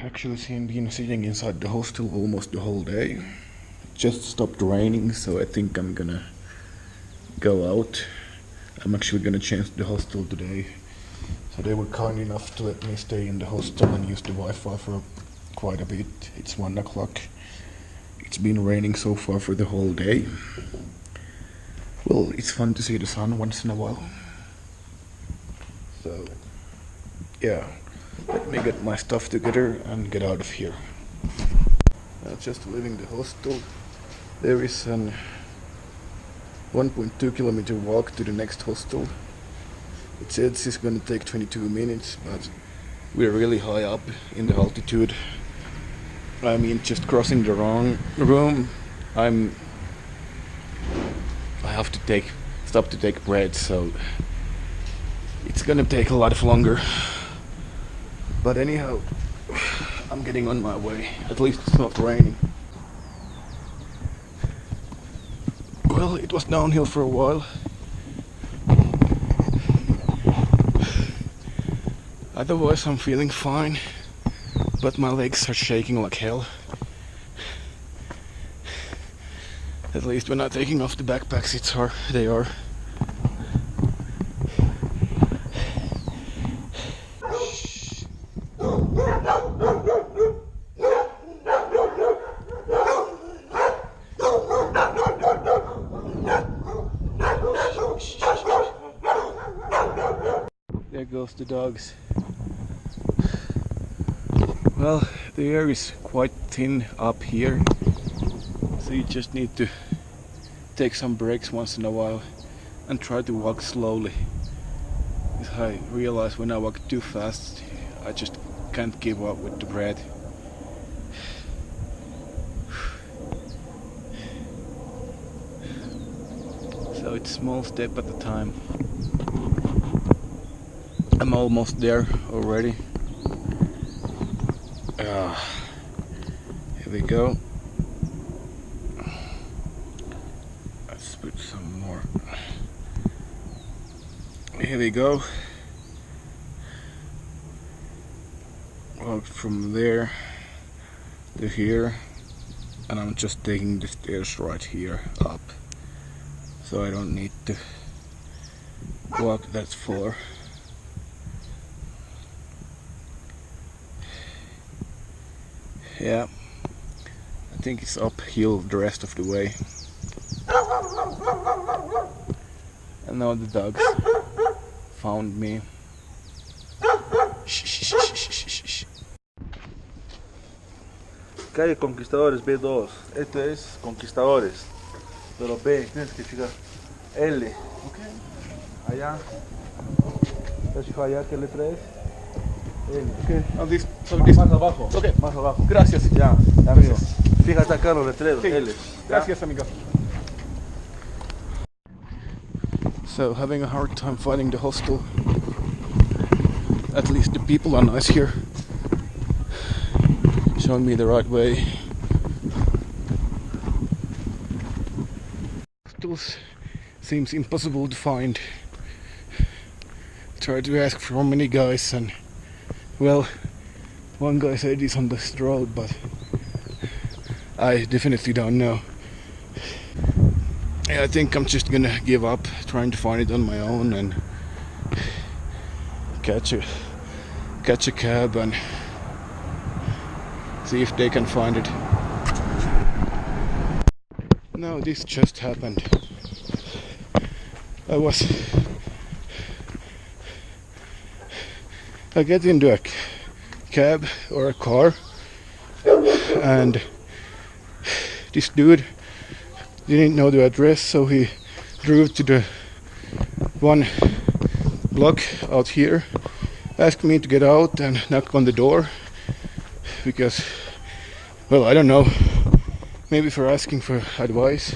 actually been sitting inside the hostel almost the whole day. It just stopped raining, so I think I'm gonna go out. I'm actually gonna change the hostel today. So they were kind enough to let me stay in the hostel and use the Wi-Fi for quite a bit. It's 1 o'clock. It's been raining so far for the whole day. Well, it's fun to see the sun once in a while. So, yeah. Let me get my stuff together and get out of here. Just leaving the hostel. There is an 1.2 kilometer walk to the next hostel. It says it's gonna take 22 minutes, but we're really high up in the altitude. I mean, just crossing the wrong room. I have to stop to take bread, so it's gonna take a lot longer. But anyhow, I'm getting on my way. At least it's not raining. Well, it was downhill for a while. Otherwise, I'm feeling fine, but my legs are shaking like hell. At least when I'm taking off the backpacks, they are. There goes the dogs. Well, the air is quite thin up here, so you just need to take some breaks once in a while and try to walk slowly. Because I realize when I walk too fast, I just can't keep up with the breath. So it's small step at a time. I'm almost there already. Here we go. Let's put some more. Here we go. Walked from there to here, and I'm just taking the stairs right here up, so I don't need to walk that far. Yeah, I think it's uphill the rest of the way. And now the dogs found me. Calle Conquistadores B2. Esto es Conquistadores. Pero B, tienes que fijar. L. Okay. Allá. ¿Sabes fijar allá qué letra es? L. Okay. Más abajo. Okay. Más abajo. Gracias. Ya, amigo. Fíjate acá los letreros. Sí. L. Gracias, amigo. So, having a hard time finding the hostel. At least the people are nice here, showing me the right way. Hostels seems impossible to find. Tried to ask for many guys, and well, one guy said he's on this road, but I definitely don't know. Yeah, I think I'm just gonna give up trying to find it on my own and catch a cab and see if they can find it. No, this just happened. I get into a cab or a car, and this dude didn't know the address, so he drove to the one block out here, asked me to get out and knock on the door because, well, I don't know, maybe for asking for advice.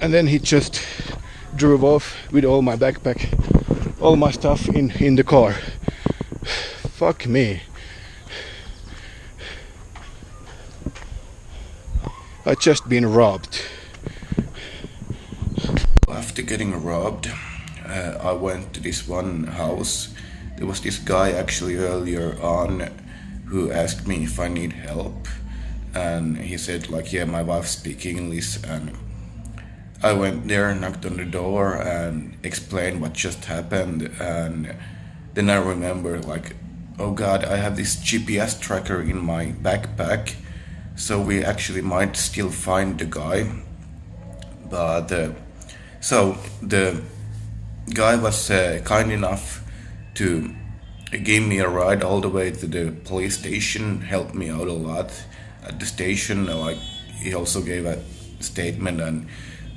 And then he just drove off with all my backpack, all my stuff in the car. Fuck me. I just been robbed. After getting robbed, I went to this one house. There was this guy actually earlier on who asked me if I need help, and he said like, yeah, my wife speaks English, and I went there, knocked on the door, and explained what just happened, and then I remember like, oh God, I have this GPS tracker in my backpack, so we actually might still find the guy. But so the guy was kind enough to give me a ride all the way to the police station, helped me out a lot at the station. Like, he also gave a statement and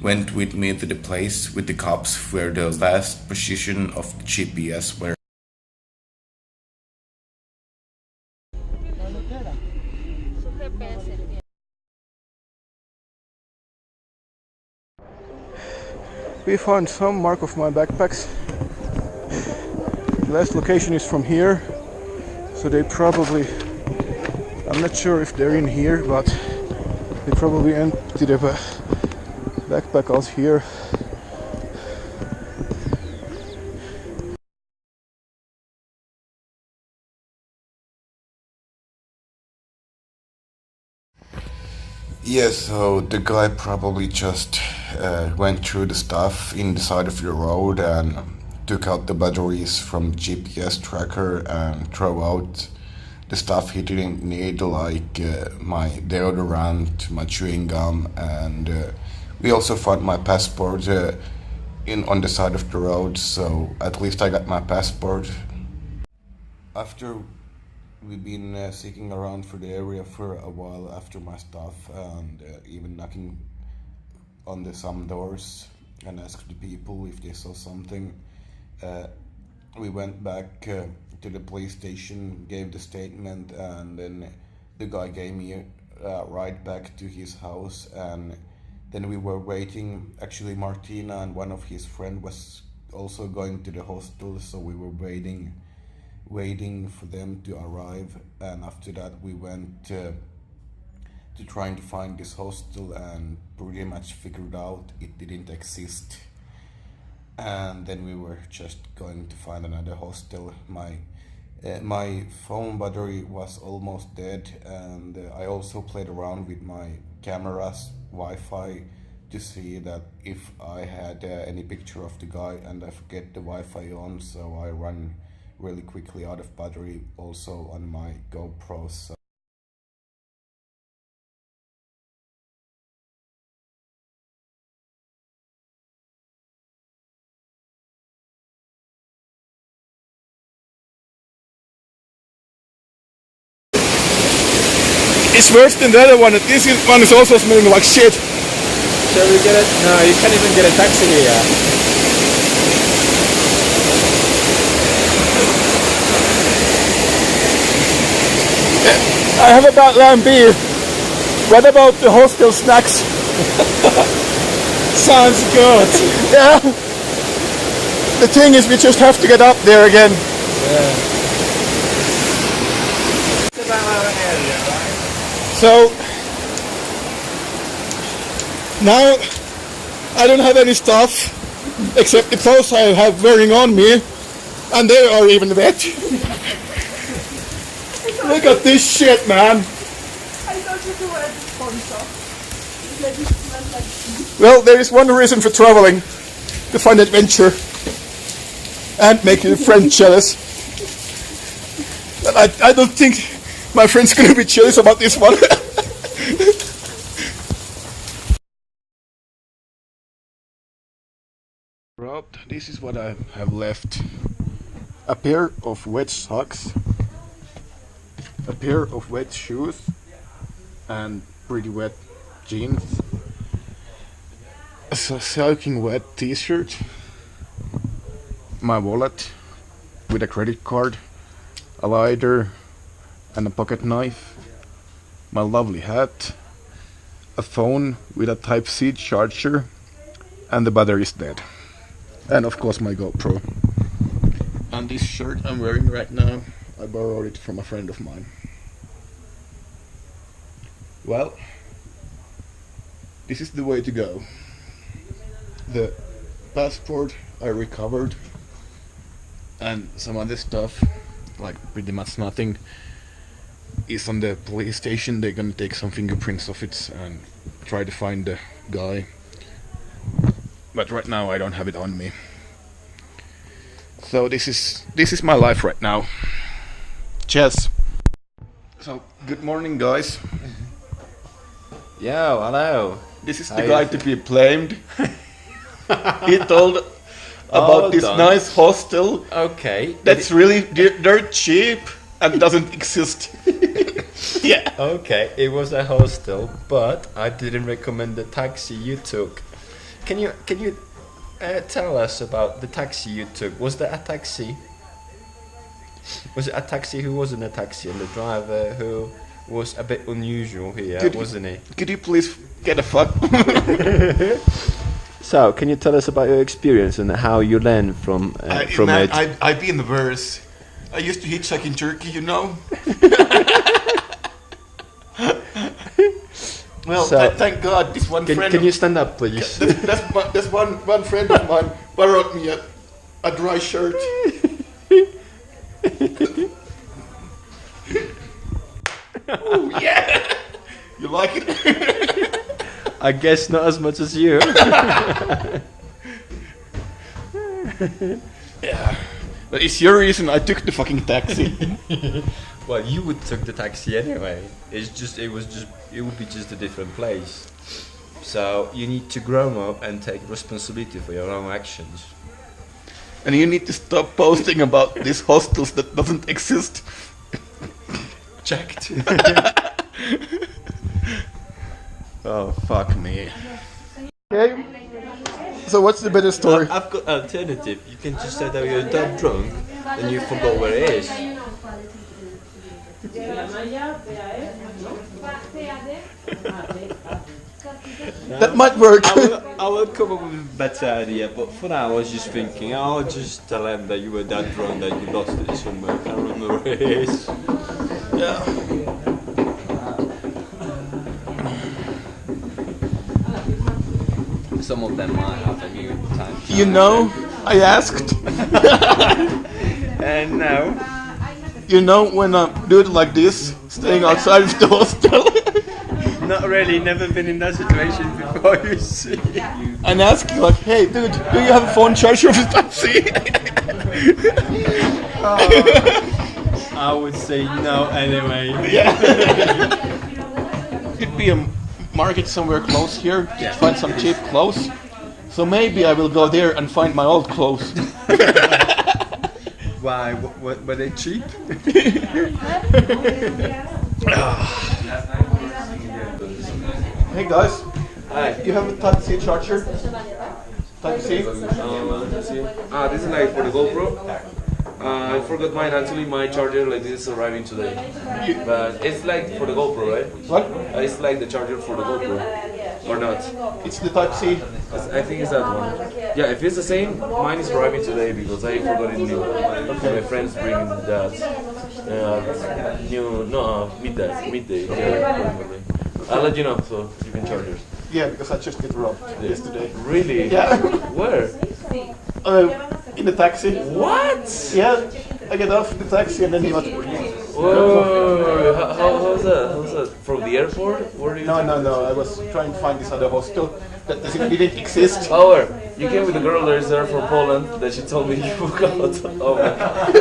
went with me to the place with the cops where the last position of the GPS were. We found some mark of my backpacks. The last location is from here, so they probably, I'm not sure if they're in here, but they probably emptied a backpack out here. Yeah, so the guy probably just went through the stuff in the side of the road and took out the batteries from the GPS tracker and throw out the stuff he didn't need, like my deodorant, my chewing gum, and we also found my passport on the side of the road, so at least I got my passport. After we've been seeking around for the area for a while after my stuff, and even knocking on some doors and asked the people if they saw something. We went back to the police station, gave the statement, and then the guy gave me a ride back to his house, and then we were waiting. Actually, Martina and one of his friends was also going to the hostel, so we were waiting for them to arrive, and after that we went to trying to find this hostel, and pretty much figured out it didn't exist. And then we were just going to find another hostel. My phone battery was almost dead, and I also played around with my camera's Wi-Fi to see that if I had any picture of the guy, and I forget the Wi-Fi on, so I run really quickly out of battery also on my GoPro. So It's worse than the other one. This one is also smelling like shit. Shall we get it? No, you can't even get a taxi here. I have about lamb beer. What about the hostel snacks? Sounds good. Yeah. The thing is, we just have to get up there again. Yeah. It's about our area, right? So now I don't have any stuff except the clothes I have wearing on me, and they are even wet. Look at this shit, man. I thought you could wear the sponsor. Like it smelled like tea. Well, there is one reason for traveling: to find adventure and make your friend jealous. But I don't think my friend's gonna be jealous about this one. Rob, this is what I have left: a pair of wet socks, a pair of wet shoes, and pretty wet jeans, a soaking wet t-shirt, my wallet with a credit card, a lighter and a pocket knife, my lovely hat, a phone with a Type-C charger, and the battery is dead. And of course my GoPro. And this shirt I'm wearing right now, I borrowed it from a friend of mine. Well, this is the way to go. The passport I recovered, and some other stuff, like pretty much nothing. is on the police station. They're gonna take some fingerprints of it and try to find the guy. But right now I don't have it on me. So this is my life right now. Cheers. So good morning, guys. Yo, hello. This is the guy to be blamed. He told about this done. nice hostel Okay. that's really dirt cheap and doesn't exist. Yeah. Okay, it was a hostel, but I didn't recommend the taxi you took. Can you tell us about the taxi you took? Was there a taxi? Was it a taxi who wasn't a taxi, and the driver who was a bit unusual here, wasn't he? Could you please get a fuck? So, can you tell us about your experience and how you learned from it? I've been worse. I used to hitchhike in Turkey, you know. Well, So- thank God, this one friend. Can you stand up, please? That's one friend of mine borrowed me a dry shirt. Oh yeah, you like it? I guess not as much as you. Yeah, but it's your reason I took the fucking taxi. Well, you would took the taxi anyway. It would be just a different place. So you need to grow up and take responsibility for your own actions. And you need to stop posting about these hostels that doesn't exist. Checked. Oh fuck me. Okay. So what's the better story? I've got alternative. You can just say that you're that drunk and you forgot where it is. That might work. I will come up with a better idea, but for now I was just thinking, I'll just tell him that you were that drunk that you lost it somewhere. I can't remember where it is. Yeah. Some of them might have a new time. You know, I asked. And now, You know, when I do it like this, staying outside of the hostel, not really, never been in that situation before, you see. and ask you like, hey dude, do you have a phone charger for the taxi? I would say no anyway. Could be a market somewhere close here to find some cheap clothes. So maybe I will go there and find my old clothes. Why? What, were they cheap? Hey guys, you have a taxi charger? Taxi? This is like for the GoPro. I forgot mine. Actually, my charger like this is arriving today. But it's like for the GoPro, right? What? It's like the charger for the GoPro, or not? It's the type C. I think it's that one. Yeah, if it's the same, mine is arriving today because I forgot it new. My friends bring that midday. Yeah, I'll let you know so you can charge yours. Yeah, because I just got robbed yesterday. Really? Yeah. Where? In the taxi. What? Yeah, I get off the taxi and then he was... Whoa! How's that? How's that? From the airport? Where do you? No, I was trying to find this other hostel that didn't exist. Oh, where? You came with a girl that is there from Poland that she told me you forgot. Oh my god.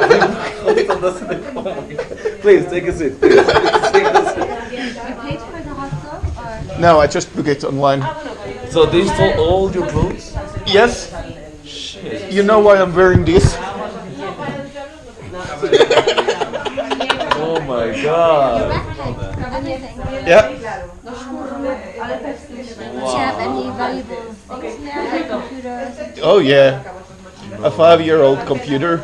Please, take a seat. Please, take a seat. You paid for the hostel or? No, I just booked it online. So they stole all your clothes? Yes. You know why I'm wearing this? Oh my god. Yeah. Do you have any valuable things there, like computers? Oh yeah. A 5-year-old computer.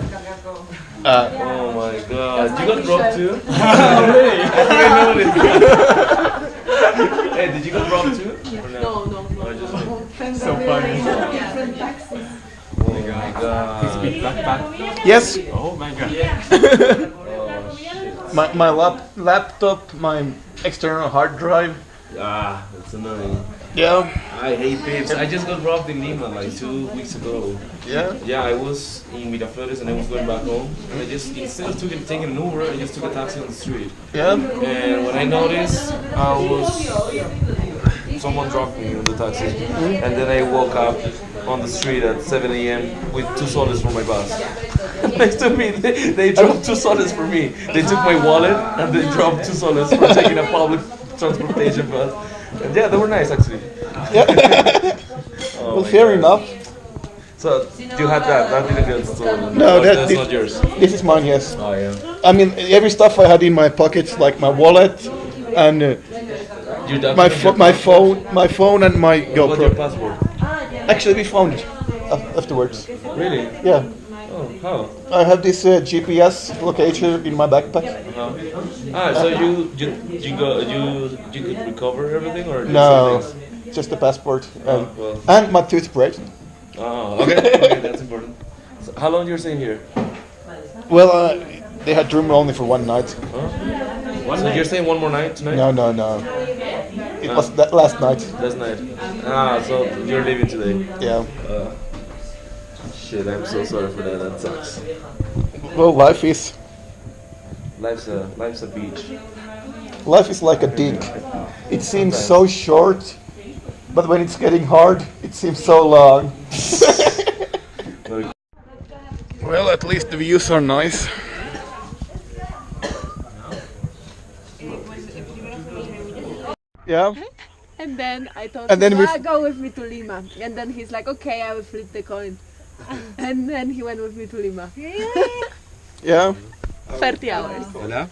Oh my god. You got robbed too? Really? I think I noticed. Hey, did you get robbed too? No. I just So funny. oh my god. Yes. Oh my god. My laptop, my external hard drive, Ah, that's annoying. Yeah. I hate Pips. I just got robbed in Lima like 2 weeks ago. Yeah. Yeah, I was in Miraflores and I was going back home. And I just, instead of taking an Uber, I just took a taxi on the street. Yeah. And when I noticed, someone dropped me on the taxi. And then I woke up on the street at 7 a.m. with 2 soles for my bus. Next to me, they dropped 2 soles for me. They took my wallet and they dropped 2 soles for taking a public transportation bus. And yeah, they were nice actually. Oh Well, my fair God. enough. So you had that? That didn't get stolen. No, That's not yours. This is mine. Yes. Oh yeah. I mean, every stuff I had in my pockets, like my wallet and Your my document, my phone and my What about your GoPro. passport? Actually, we found it afterwards. Really? Yeah. Oh, how? I have this GPS locator in my backpack. Ah, so you could recover everything or No, something? just the passport and, well. and my toothbrush. Oh, okay, that's important. So how long you're staying here? Well, they had room only for one night. So you're staying one more night tonight? No. It was that last night. Last night. Ah, so you're leaving today. Yeah. Shit, I'm so sorry for that. That sucks. Well, life is Life's a beach. like a dig. It seems so short, but when it's getting hard, it seems so long. Well, at least the views are nice. Yeah. And then I told And then him, we- go with me to Lima. And then he's like, okay, I will flip the coin. And then he went with me to Lima. Yeah. 30 hours. Hola.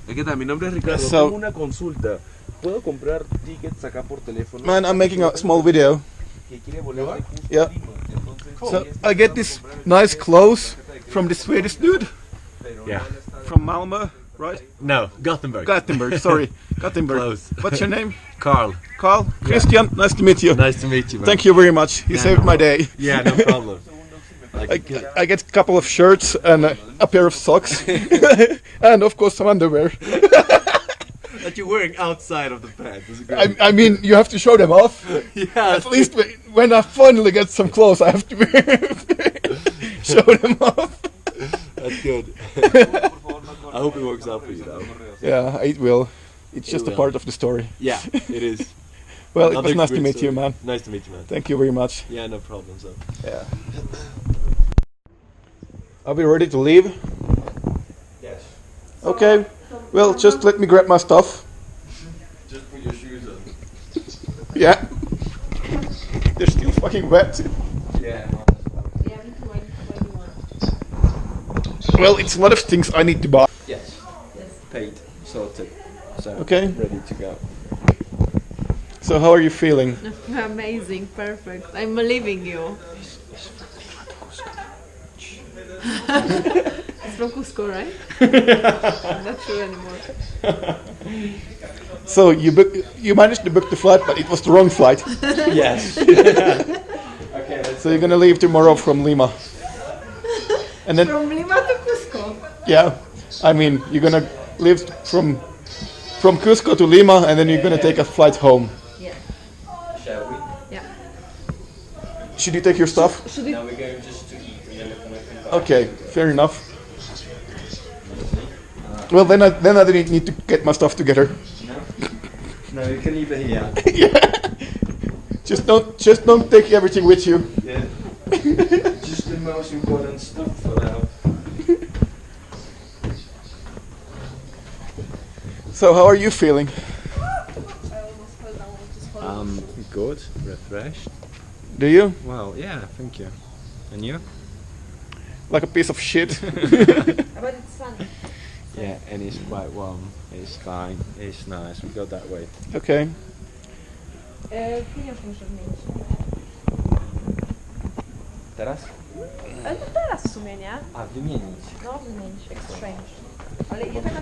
¿Qué tal? Mi nombre es Ricardo. So- Tengo una consulta. ¿Puedo comprar tickets acá por teléfono? Man, I'm making a small video. Que quiere volar de Cusco a Yeah. Lima. Entonces, So I get this nice clothes from this Swedish dude Yeah. from Malmö, right? No, Gothenburg. Gothenburg, sorry. Gothenburg. Close. What's your name? Carl. Carl? Christian, nice to meet you. Nice to meet you, man. Thank you very much. You saved my day. Yeah, no problem. I get a couple of shirts and a pair of socks. And of course some underwear. That you're wearing outside of the pants. Is great. I mean, you have to show them off. Yeah. At least when I finally get some clothes, I have to show them off. That's good. I hope it works out for you, though. Yeah, it will. It's just a will. part of the story. Yeah, it is. Well, it Another was nice to great meet you, story. man. Nice to meet you, man. Thank you very much. Yeah, no problem. So. Yeah. Are we ready to leave? yes. Okay. Well, just let me grab my stuff. Just put your shoes on. Yeah. They're still fucking wet. Yeah. Well, it's a lot of things I need to buy. Yes. Paid, sorted, so Okay. ready to go. So how are you feeling? Amazing, perfect. I'm leaving you. It's from Cusco, right? I'm not sure anymore. So you managed to book the flight, but it was the wrong flight. Yes. So you're gonna leave tomorrow from Lima. And then From Lima to Cusco. yeah, I mean you're gonna leave from Cusco to Lima, and then you're gonna take a flight home. Yeah. Shall we? Yeah. Should you take your stuff? Now we're going just to eat and then we're gonna come back. Okay, fair enough. Well, then I didn't need to get my stuff together. No, you can leave it here. Just don't take everything with you. Yeah. Just the most important stuff for now. So how are you feeling? Good, refreshed. Do you? Well, yeah, thank you. And you? Like a piece of shit. But it's sunny. Yeah, and it's quite warm. It's fine. It's nice. We go that way. Okay. Pieniądz muszę zmienić. Teraz? Ale to teraz w sumie, nie? A, wymienić. No, wymienić, exchange. Ale jednak